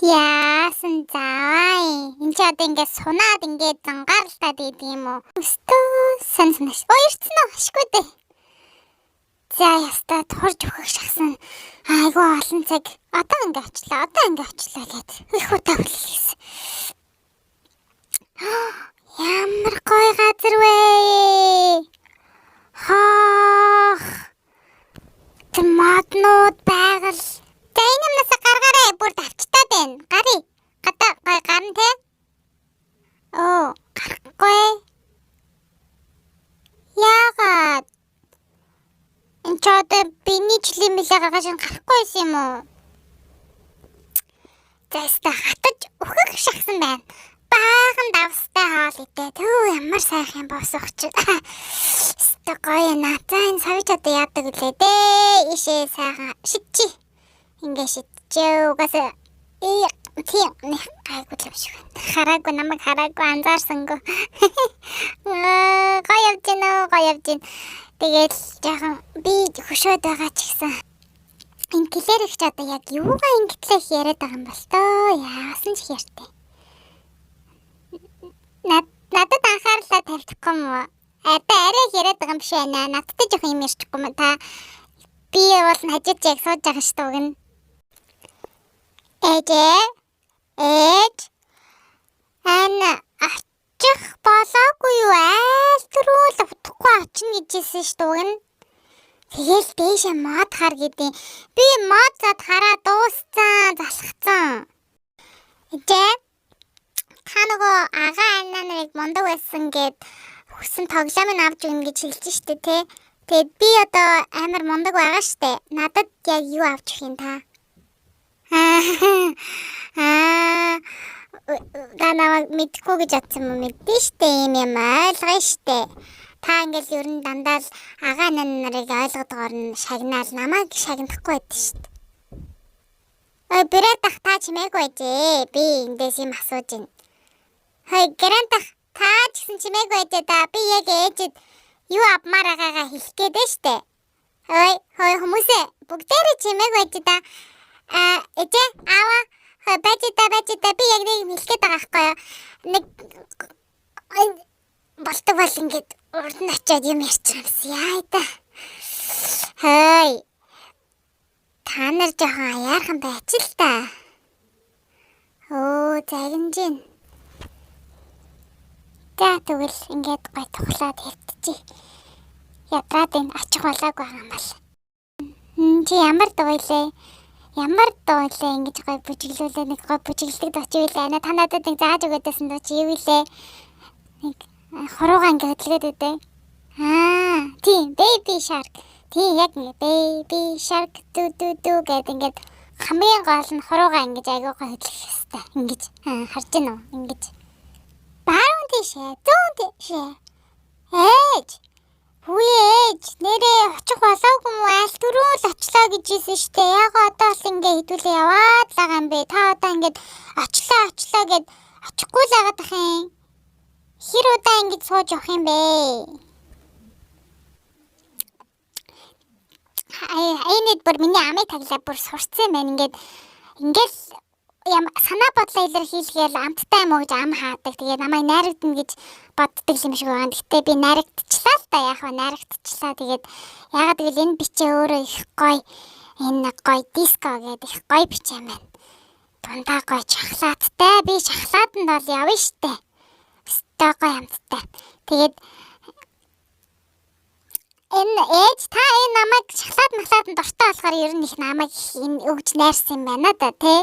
Яасан зааваа. Энд чи одоо ингээд сунаад ингээд зангаарлаад идэв юм уу? Өстөө санснаш. Ирсэн үү? Ашгүй дээ. За ястаа турж өгөх шахсан. Айгуу олон цаг. Одоо ингээд очлаа. Гэд. Их удаа хүлээсэн. Ямар гоё газар вэ? Хаах. Томатнууд байгаль. За энэ юмнаас гаргаарай. Бүр давчтаад байна. Гарыг. Гарна те. Оо, гарахгүй. Яагаад? Энд ч одоо биний жилийн мэлээ гаргаж гарахгүй байсан юм уу? Тэстэ хатаж өгөх шахсан байна. Баахан давстай хаал идэ. Төө ямар сайхан босох ч. Өстө гоё наацаа энэ савж одоо яадаг үлээ дээ. Ишээ сайхан шидчи. Ингээ шидчээ угаасаа тийм гайгүй л биш байна. Намайг хараагүй анзаарсангүй. Гоё явж гин. Тэгээд жоохон би хөшөөд байгаа ч гэсэн. Энэ клэр их ч одоо яг юугаа ингэтлэх яриад байгаа юм бол тоо яасан ч ярьтай. Надад анхаарлаа тавьчихгүй юм уу? Арай яриад байгаа юм биш байна. Надтай жоохон юм ярьчихгүй юм та. Би бол хажууд яг сууж байгаа шүү дээ уг нь. Ээж. Ана ачих болоогүй юу? Айлтруу л утахгүй очно гэжсэн шүү дээ уг нь. Тэгэл дээшээ мод хар гэдэг. Би мод зад хараа дууссан, залхацсан. Ээжээ. Та нөгөө агаа анаа нарыг мондог байсан гэд хүссэн тоглоом авч өгнө гэж хэлж штэ тий. Тэгээд би одоо амар мондог байгаа штэ. Надад яг юу авч өгөх юм та? Намайг мэдгүй гэж бодсон юм мэдэн штэ юм ойлгоо штэ. Та ингээл ер нь дандаа л агаа нарыг ойлгодгоор нь шагнаал намайг шагнахгүй байд штэ. Бэрэтах та чимээгүй байжээ. Би эндээс юм асууж байна. Гэрэнтах та ч гэсэн чимээгүй байжээ да. Би яг ээжэд юу авмаар байгаагаа хэлэх гээд байна штэ. Хой хүмүүсээ бүгдээрээ чимээгүй байжээ да. Ээжээ аваа. Бажида би яг нэг хэлэх гээд байгаа байхгүй юу. Нэг болдог бол ингээд урд нь очиод юм ярьчих юмсан яа да. Та нар жоохон аяархан байч л та. Загинжин. За тэгвэл ингээд гой тухлаад хэвтчихье. Ядраад энэ очих болоогүй байгаа юм байна. Чи ямар дуйлээ? Ингэж гой бүжиглүүлээ нэг гой бүжиглдэг очивлээ. Та надад нэг зааж өгөөдсэн дөө чи юу вэ? Нэг хуруугаа ингээд хөдөлгөөд өгдөө. Тийм baby shark. Тийм яг нэг baby shark дүү гэдэг ингээд хамгийн гол нь хуруугаа ингэж айгуу гой хөдлөх хэрэгтэй. Ингэж харж гинөө ингэж. Баруун тийшээ, зүүн тийшээ. Ээж. Нэрээ очих болоогүй мó аль түрүү л очлоо гэж хэлсэн штэ. Яг одоо л ингээ хідүүлээ яваад л байгаа юм бэ. Та одоо ингээд очлоо гэд очихгүй л байгаа дах юм. Хэр удаа ингэж сууж явах юм бэ? Энийг бүр миний амыг таглаа бүр сурцсан байна. Ингээл санаа бодлоо илэрхийлгээл амттай юм уу гэж ам хаадаг. Тэгээд намайг найрагдана гэж боддог юм шиг байгаа. Гэхдээ би найрагдчихлаа л да. Найрагдчихлаа. Тэгээд ягаад гэвэл энэ бичээ өөрөө их гоё. Энэ гоё диско гэдэг их гоё бичээ маань. Дундаа гоё шоколадтай. Би шоколаданд бол явна штэ. Өстой гоё амттай. Тэгээд энэ ээж та энэ намайг шоколаданд дуртай болохоор ер нь их намайг өгж найрсан юм байна да тий.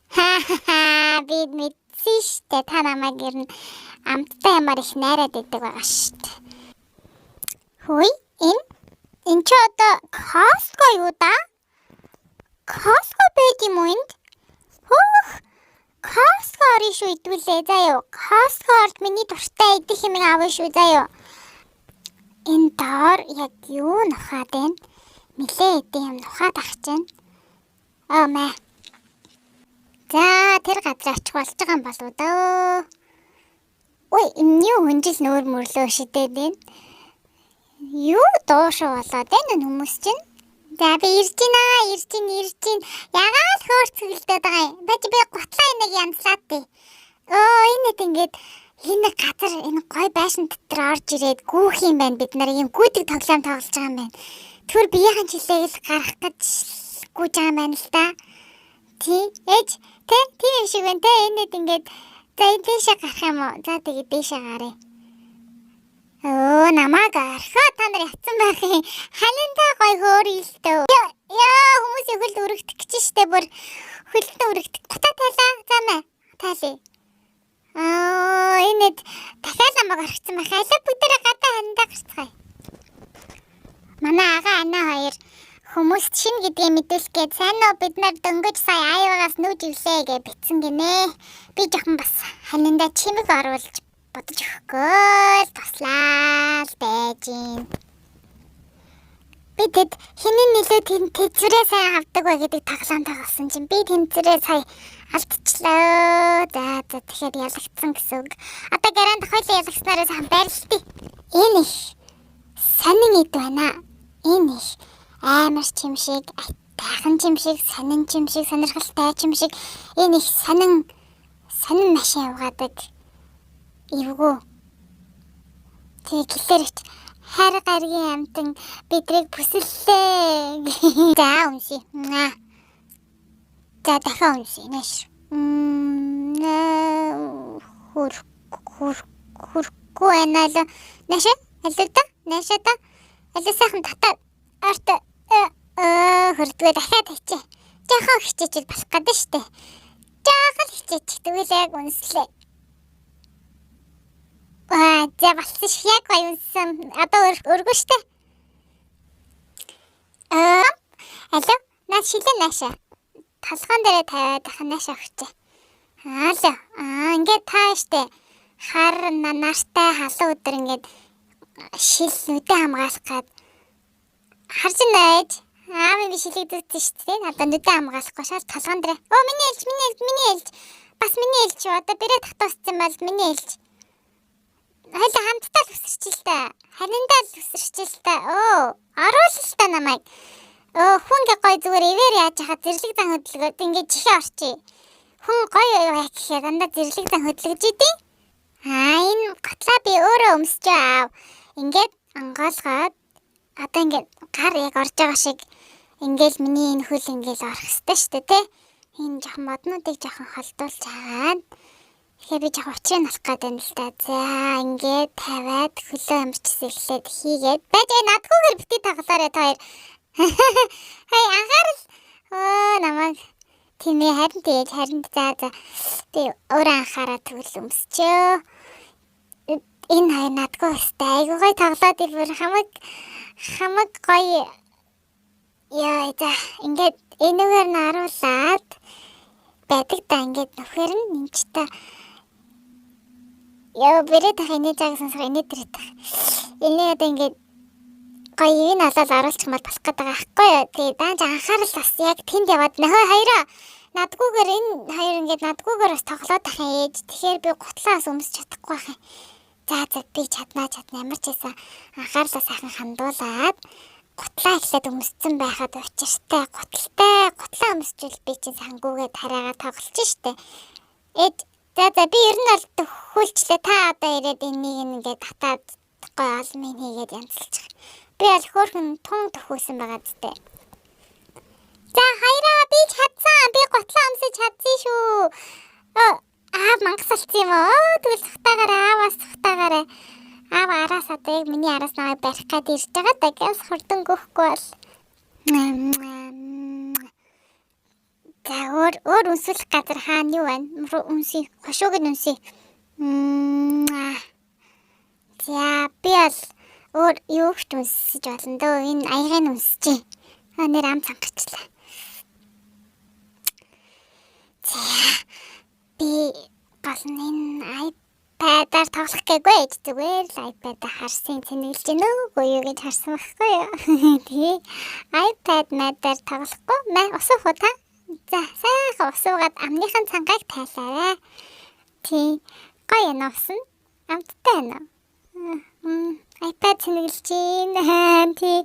Би мэдсэн штэ та намайг ер нь амттай ямар их найраад идэг байгаа штэ. Энэ ч одоо Costco юу да? Costco байд юм уу энд? Costco орё шүү идвүлээ заяа. Costco орд миний дуртай идэх юм аваа шүү заяа. Энэ доор яг юу нухаад байна? Нилээ идэм юм нухаад ах чинь. Маа. За тэр газар очих болж байгаа юм болов дөө. Энэ юу хүнжил нүүр мөрлөө шидэд байна. Юу дуушаа болоод байна хүмүүс чинь? За би ирж гин. Ягаад хөөр цэглээд байгаа юм. Бач би готлаа нэг янзлаад тий. Энэ ингээд энэ газар энэ гой байшин дотор орж ирээд гүүх юм байна. Бид нар юм гүйдэг тоглоом тоглож байгаа юм байна. Түр биеийн жилээг л гарах гэж гүйж байгаа юм байна л да. Тий. Ээж тийм юм шиг байна те. Энэд ингээд за энэ дэшээ гарах юм уу? За тэгээд дэшээ гарыг. Намайг архаа та нар ятсан байх юм. Халиндаа гой хөөр илтөө. Яа хүмүүсийн хөл өргөдөх гэж штэ бүр хөлтөө өргөдөх. Гутаа тайлаа. Замаа. Тайлаа. Энэ дахиад намайг аргацсан байх. Алаа бүгдээ гадаа хандаа гарцгаая. Манай ага анаа хоёр хүмүүст шин гэдгийг мэдээлгээд сайн уу бид нар дөнгөж сая ааваас нүүж ивлээ гэж битсэн гинэ. Би жоохон бас ханиндаа чимэг оруулж бодож өгөхгүй туслаа л байж юм. Би тэд хинэн нэлээд тэнцвэрээ сайн авдаг вэ гэдэг тоглоом тоглосон чинь би тэнцвэрээ сая алдчихлаа. За тэгэхээр ялагдсан гэсэн үг. Одоо гараанд хоёлаа ялагснараа сайн байрлалтай. Энэ их сонин эд байна. Энэ их амар чимшиг, тайхан чимшиг, сонин чимшиг, сонирхолтой чимшиг. Энэ их сонин машин угаадаг. Ивгүй. Тэг гэлээрч хайр гаргийн амтан бидрийг бүсэллээ. За үнсий. За дахиад үнсий. Нэш. Хургүй энаа. Нэшэ? Алда? Нэшэта? Алда сайхан татаад арт хөрдгөө дахиад хийчээ. Жаахан хичээчил болох гэдэг штэ. Жаахан хичээчих. Тэгвэл яг үнслээ. За болсон ш яг гоё үнсэн. Одоо өргөө штэ. Алло, наа шилэн нааша. Талхан дээрээ тавиад дахин нааша өгчээ. Алло. Ингээд таа штэ. Хар нартай халуун өдөр ингээд шил нүдэ хамгаалах гээд харж нээж. Аавын би шилэгдсэн штэ. Одоо нүдэ хамгаалахгүй шал талхан дээрээ. Миний ээлж. Бас миний ээлж. Одоо бэрээ татвассан бол миний ээлж. Хайлаа хамтдаа л өсөрчлээ. Ханиндаа л өсөрчлээ. Оруулалтаа намайг. Хүнгээ гой зүгээр ивэр яаж хахад зэрлэг зан хөдөлгөөд ингээд чихээ орчий. Хүн гой яах гэхээр дандаа зэрлэг зан хөдөлгөж идэв. Энэ готлаа би өөрөө өмсч аав. Ингээд ангаалгаад одоо ингээд гар яг орж байгаа шиг ингээл миний энэ хөл ингээл орох ёстой шүү дээ, тэ. Энэ жоохон моднуудыг жоохон холдуулж хагаад тэгэхээр би жоохон учрыг алах гээд байна л да. За ингээд тавиад хөлөө амарчсан эхлээд хийгээд байж надгүйгээр битгий таглаарэ та хоёр. Хай анхаарал. Намайг тэмээ харин за би өөрөө анхаараа тэгвэл өмсчөө. Энэ хоёр надгүй өстэй айгүй гоё тоглоод ирвэр хамаг гоё. Яа за ингээд энэгээр нь харуулад байдаг да ингээд нөхөр нь нэмчтэй. Яа бэрэ тах энэ загсан сар энэ дэрэ тах. Энэ одоо ингээд гоё энэ алал оруулчих мал болох гэдэг аахгүй юу. Тэгээ даанч анхаарал бас яг тэнд яваад нөхөө хоёроо надгүйгээр энэ хоёр ингээд надгүйгээр бас тоглоод тах ээж. Тэгэхээр би гутлаас өмсч чадахгүй байх юм. За би чадна ямар ч байсан анхаарлаа сайхан хандуулаад гутлаа эхлээд өмсцэн байхад учиртай гутлаа өмсчүүл би чинь сангуугээ тараагаа тоглож штэ. За би ер нь бол хөлчлээ та одоо ирээд энийг ингээд татаад гоё олмын хийгээд янзлчих. Би аль хөөрхөн тун төхөөсөн байгаа зү. За хайраа би чадсан. Би гутлаа өмсөж чадсан шүү. Мангасалцсан юм уу? Тэгвэл цухтаагаараа аав араас одоо яг миний араас намайг барих гээд ирж байгаа да. Гэс хурдан гөхгүй бол. За өөр үнсүүлэх газар хаана юу байна? Үнсий. Хошууг нь үнсий. За би бол өөр юу ч үнсэж болно дөө. Энэ аягийг үнсэж. Нэр ам цангачлаа. За би гол нь iPad-аар тоглох гээгүй ээж зүгээр л iPad-аар харсан тэнэглэж гэнэ үгүй юу гэж харсан байхгүй юу. Тэгээ iPad-аар тоглохгүй усуух уу та? За сайхан усуугаад амныхан цангааг тайлаарай. Тий гоё нуусан амттай байна. iPad цэнэглэж чинь. Тий.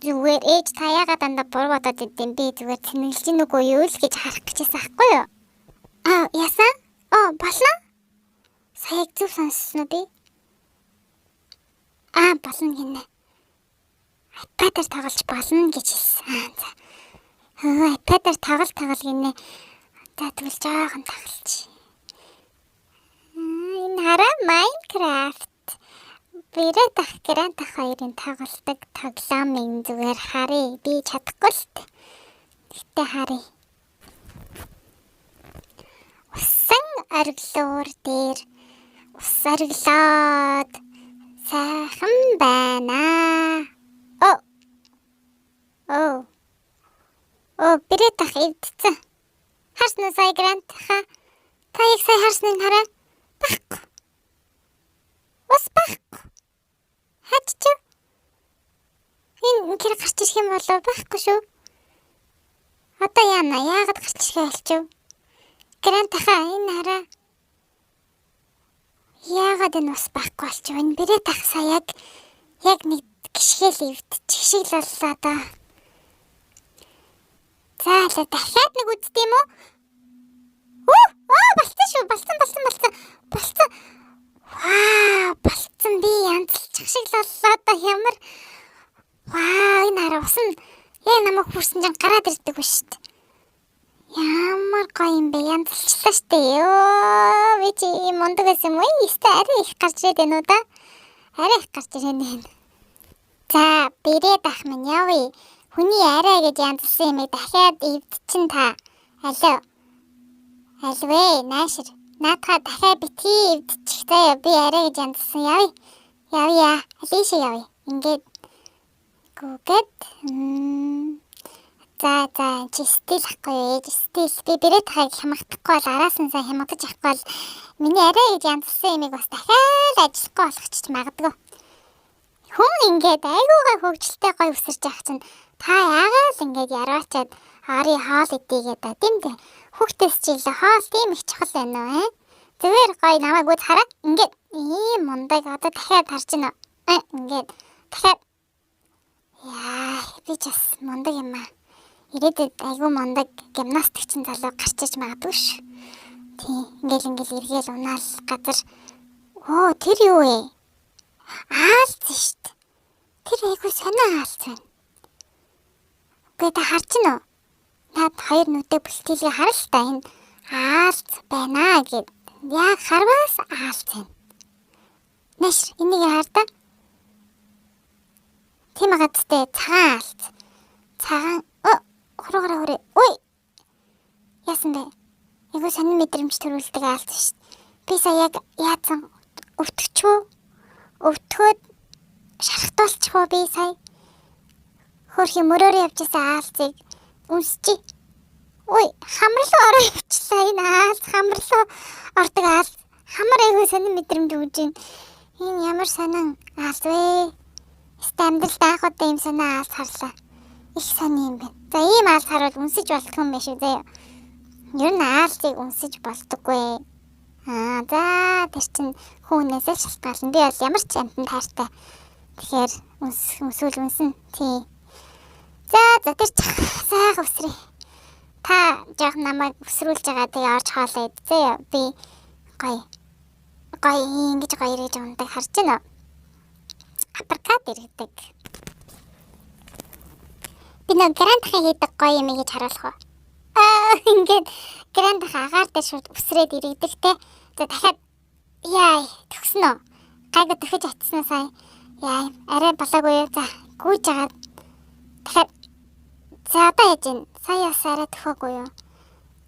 Зүгээр ээж та яагаад дандаа буруу бодоод идэм би зүгээр цэнэглэж гин үгүй юу л гэж харах гэжсэн аахгүй юу? Яасан? Болно. Саяг зүг сонссон уу би? Болно гинэ. iPad-аар тоглож болно гэж хэлсэн. За. iPad-аар тоглол гинэ. За тэгвэл жоохон тоглож. Энэ хараа Minecraft. Бэрээ дах грант ах хоёрын тоглолтог тоглоомын зүгээр харъя. Би чадахгүй л дээ. Гэтэ харъя. Усан ориглуур дээр ус ориглоод сайхан байна. Бэрээ дах эвдсэн. Харсан уу сая грант ха? Та яг сая харсныг хараа. Баггүй. Ус баггүй. Хаач чи? Энэ гэр гарч ирэх юм болов байхгүй шүү. Одоо яана? Яагаад гарч ирэх болчих вэ? Грант ха энэ хараа. Яагаад энэ ус баггүй болчих вэ? Энэ бэрээ дах сая яг нэг гიშгэл эвдчих шиг л боллоо даа. За дахиад нэг үзтээ юм уу? Болцсон шүү. Болцсон. Болцсон би янзлчих шиг л боллоо да ямар. Энэ хараа ус нь намайг хүрсэн чинь гараад ирдэг ба шүү дээ. Ямар гоё юм бэ? Янзлчлаа шүү дээ. Би чи мундаг байсан юм уу? Эсвэл арай их гарч ирээд байна уу да? Арай их гарч ирээд байна. За бэрээ дах минь явъя. Хүний арай гэж янзлсан юмыг дахиад эвдчин та. Алуу. Алвэ наашир. Наадхаа дахиад битгий эвдчих заяа. Би арай гэж янзлсан явъя. Алиш явъя. Ингээд гүгэд. За чи стил ахгүй. Стил би бэрээ дахиад хямагдахгүй бол араас нь сайн хямгадаж авахгүй бол миний арай гэж янзлсан юмыг бас дахиад ажиллахгүй болгочих магадгүй. Хүн ингээд айгуугаа хөвгчлөлтэй гоё өсөрч явах чинь та яагаад ингээд яраачаад ари хоол идийгээд ба тийм дээ. Хүүхдээс ч илүү хоол тийм их чухал байна уу? Зүгээр гоё намайг үз хараа. Ингээд ийм мундаг одоо дахиад харж гинэ. Ингээд дахиад би ч бас мундаг юм аа. Ирээдүйд айгүй мундаг гимнастикчин залуу гарч иж магадгүй ш. Тий, ингээл эргээл унаал газар. Тэр юу вэ? Аалц штт. Тэр айгүй сонио аалц байна. Үгүй та харж гинэ үү? Наад хоёр нүдэ бүлтгэлийг хараа л та энэ аалц байна гэд. Яг харвас аалц байна. Нэш энийг хардаа. Тийм гадтай цагаан аалц. Цагаан хуруугараа. Ой. Яасан бэ? Айгүй сонио мэдрэмж төрүүлдэг аалц штт. Би сая яг яатсан өвтгөөд шархтуулчихвоо би сая. Хөрхи мөрөөр явжсэн аалцыг үнсчи. Ой, хамрлуу ороо явчлаа энэ аалц. Хамрлуу ордог аалц. Хамар айгүй сонио мэдрэмж өгж байна. Энэ ямар сонио аалц вэ? Стамдал даахуудаа юм сонио аалц харлаа. Их сонио юм байна. За ийм аалц харуул үнсэж болтгүй юм биш үү заяа. Ер нь аалцыг үнсэж болдоггүй. За тэр чинь хүүнээс л шалтгаална. Би бол ямар ч амтан таартай. Тэгэхээр үнсүүл үнсэн. Тий. За тэр сайхан өсрэй. Та жоохон намайг өсрүүлж байгаа тэгээ орж хоолоо идзээ. Би гоё ингэж гоё ирэж ундаг харж байна. Апаркад иргэдэг. Би нэг грант хийдэг гоё юм гэж харуулах уу? Ингээд грант агаар дээр шууд өсрээд иргэдэг те. За дахиад төгсөн үү? Гайгүй төхөж атсан сая. Арай болоогүй юу? За гүйж агаад дахиад за одоо яаж ийн? Сая бас арай төхөөгүй юу?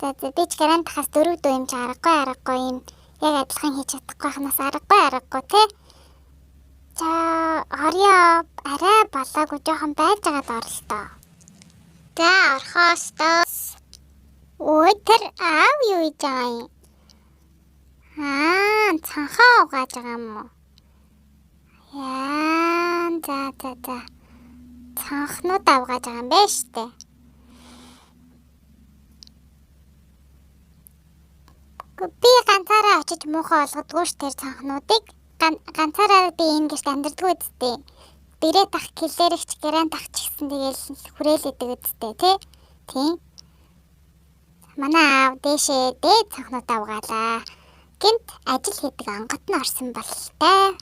За би ч грант хас 4 дүү юм чи аргагүй юм. Яг адилхан хийж чадахгүй ханаас аргагүй те. За орё арай болоогүй жоохон байж агаад оролтоо. За орхоостой. Ой тэр аав юу хийж байгаа юм? Цанхаа угааж байгаа юм уу? За. Цанхнууд авгааж байгаа юм байна штэ. Би ганцаараа очиж муухай болгодгүй ш тэр цанхнуудыг. ганцаараа би энэ гэрт амьдрдаггүй үсттэй. Бэрээ тах, килэрэгч, гэрэн тах ч гэсэн тэгэл хүрээлээдэг үсттэй тий. Тийм. Манай аав дээшээ дээд цонхнуудаа угаалаа. Гинт ажил хийдэг онгот нь орсон бол та.